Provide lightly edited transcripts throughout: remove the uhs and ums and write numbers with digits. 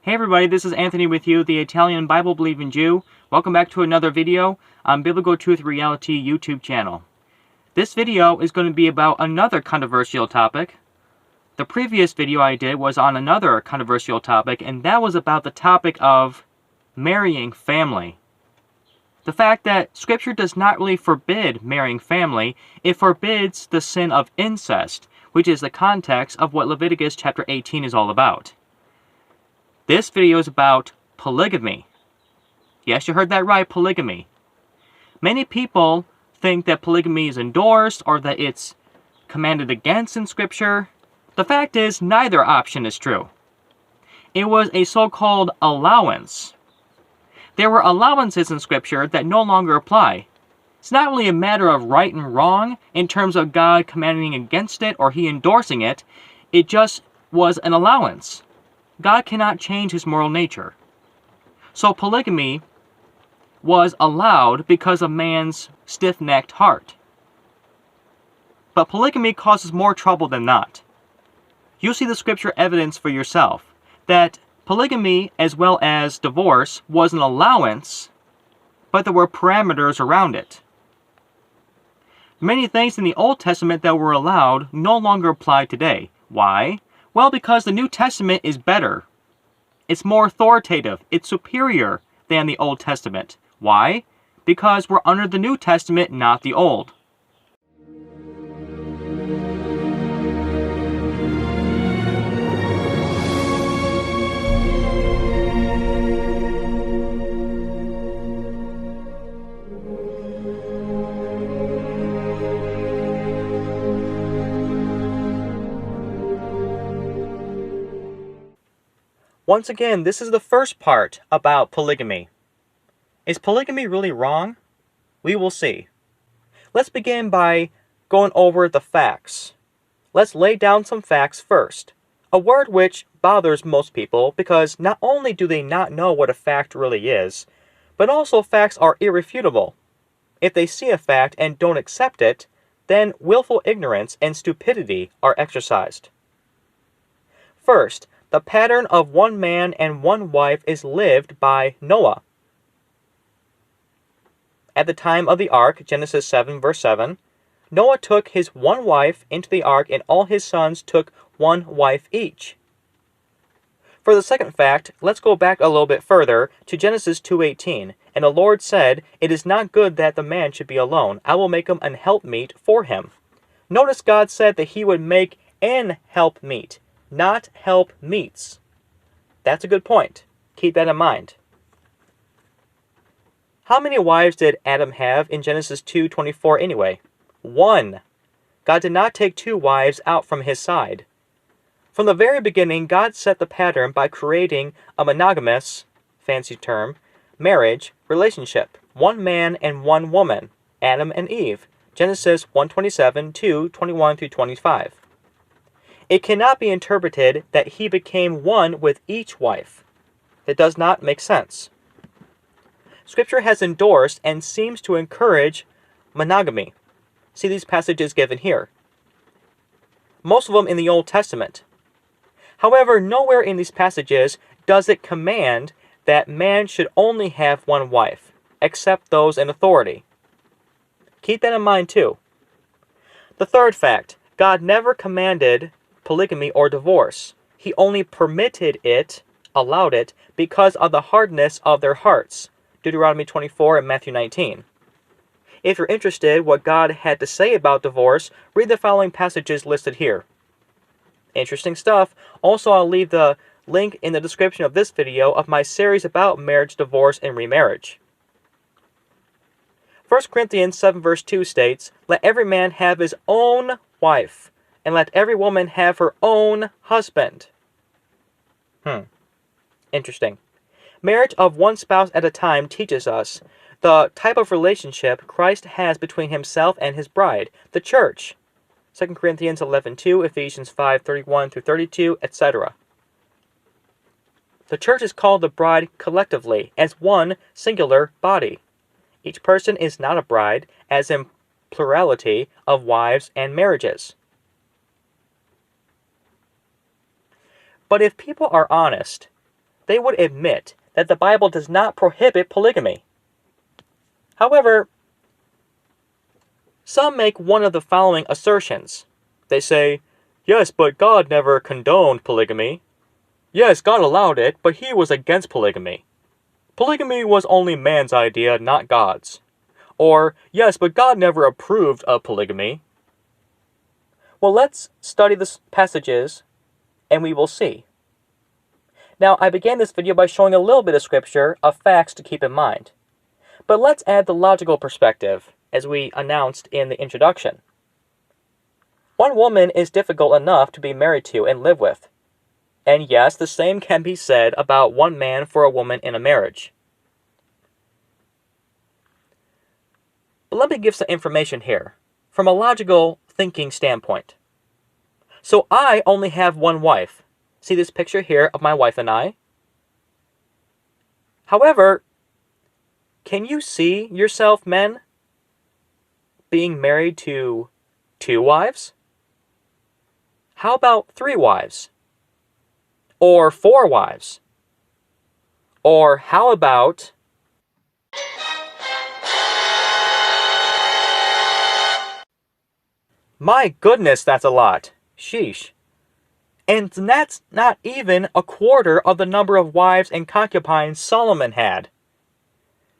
Hey everybody, this is Anthony with you, the Italian Bible-believing Jew. Welcome back to another video on Biblical Truth Reality YouTube channel. This video is going to be about another controversial topic. The previous video I did was on another controversial topic, and that was about the topic of marrying family. The fact that Scripture does not really forbid marrying family, it forbids the sin of incest, which is the context of what Leviticus chapter 18 is all about. This video is about polygamy. Yes, you heard that right, polygamy. Many people think that polygamy is endorsed or that it's commanded against in Scripture. The fact is, neither option is true. It was a so-called allowance. There were allowances in Scripture that no longer apply. It's not really a matter of right and wrong in terms of God commanding against it or He endorsing it. It just was an allowance. God cannot change His moral nature. So polygamy was allowed because of man's stiff-necked heart. But polygamy causes more trouble than not. You see the Scripture evidence for yourself that polygamy as well as divorce was an allowance, but there were parameters around it. Many things in the Old Testament that were allowed no longer apply today. Why? Well, because the New Testament is better. It's more authoritative. It's superior than the Old Testament. Why? Because we're under the New Testament, not the Old. Once again, this is the first part about polygamy. Is polygamy really wrong? We will see. Let's begin by going over the facts. Let's lay down some facts first. A word which bothers most people because not only do they not know what a fact really is, but also facts are irrefutable. If they see a fact and don't accept it, then willful ignorance and stupidity are exercised. First, the pattern of one man and one wife is lived by Noah. At the time of the ark, Genesis 7 verse 7, Noah took his one wife into the ark and all his sons took one wife each. For the second fact, let's go back a little bit further to Genesis 2:18. And the Lord said, "It is not good that the man should be alone. I will make him an helpmeet for him." Notice God said that He would make an helpmeet, not help meets. That's a good point. Keep that in mind. How many wives did Adam have in Genesis 2:24 anyway? One. God did not take two wives out from His side. From the very beginning, God set the pattern by creating a monogamous, fancy term, marriage relationship. One man and one woman, Adam and Eve. Genesis 1:27, 2:21 through 25. It cannot be interpreted that He became one with each wife. That does not make sense. Scripture has endorsed and seems to encourage monogamy. See these passages given here. Most of them in the Old Testament. However, nowhere in these passages does it command that man should only have one wife, except those in authority. Keep that in mind too. The third fact, God never commanded polygamy or divorce. He only permitted it, allowed it, because of the hardness of their hearts. Deuteronomy 24 and Matthew 19. If you're interested what God had to say about divorce, read the following passages listed here. Interesting stuff. Also, I'll leave the link in the description of this video of my series about marriage, divorce, and remarriage. 1 Corinthians 7 verse 2 states, "Let every man have his own wife, and let every woman have her own husband." Interesting. Marriage of one spouse at a time teaches us the type of relationship Christ has between Himself and His bride, the church. 2 Corinthians 11:2, Ephesians 5:31 through 32, etc. The church is called the bride collectively, as one singular body. Each person is not a bride, as in plurality of wives and marriages. But if people are honest, they would admit that the Bible does not prohibit polygamy. However, some make one of the following assertions. They say, yes, but God never condoned polygamy. Yes, God allowed it, but he was against polygamy. Polygamy was only man's idea, not God's. Or, yes, but God never approved of polygamy. Well, let's study the passages, and we will see. Now, I began this video by showing a little bit of scripture, of facts to keep in mind. But let's add the logical perspective, as we announced in the introduction. One woman is difficult enough to be married to and live with. And yes, the same can be said about one man for a woman in a marriage. But let me give some information here, from a logical thinking standpoint. So I only have one wife. See this picture here of my wife and I? However, can you see yourself, men, being married to 2 wives? How about 3 wives? Or 4 wives? Or how about... My goodness, that's a lot. Sheesh. And that's not even a quarter of the number of wives and concubines Solomon had.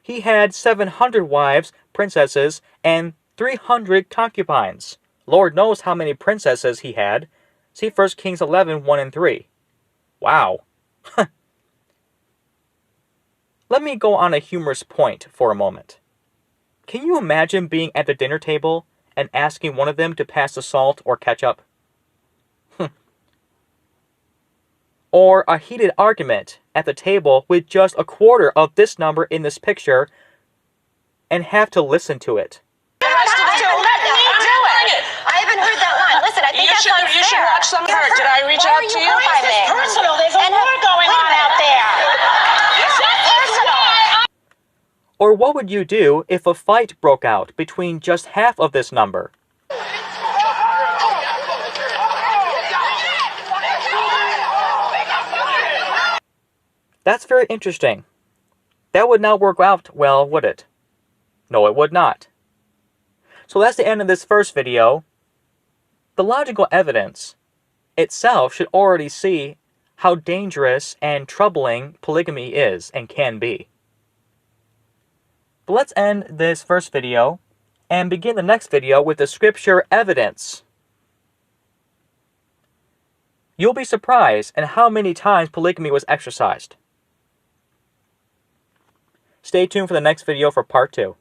He had 700 wives, princesses, and 300 concubines. Lord knows how many princesses he had. See 1 Kings 11, 1 and 3. Wow. Let me go on a humorous point for a moment. Can you imagine being at the dinner table and asking one of them to pass the salt or ketchup? Or a heated argument at the table with just a quarter of this number in this picture and have to listen to it. I haven't heard that line. Listen, I think that's unfair. You should watch some hurt. Did I reach out to you? Why is this personal? There's a war going on out there. It's not personal. Or what would you do if a fight broke out between just half of this number? That's very interesting. That would not work out well, would it? No, it would not. So that's the end of this first video. The logical evidence itself should already see how dangerous and troubling polygamy is and can be. But let's end this first video and begin the next video with the scripture evidence. You'll be surprised at how many times polygamy was exercised. Stay tuned for the next video for part 2.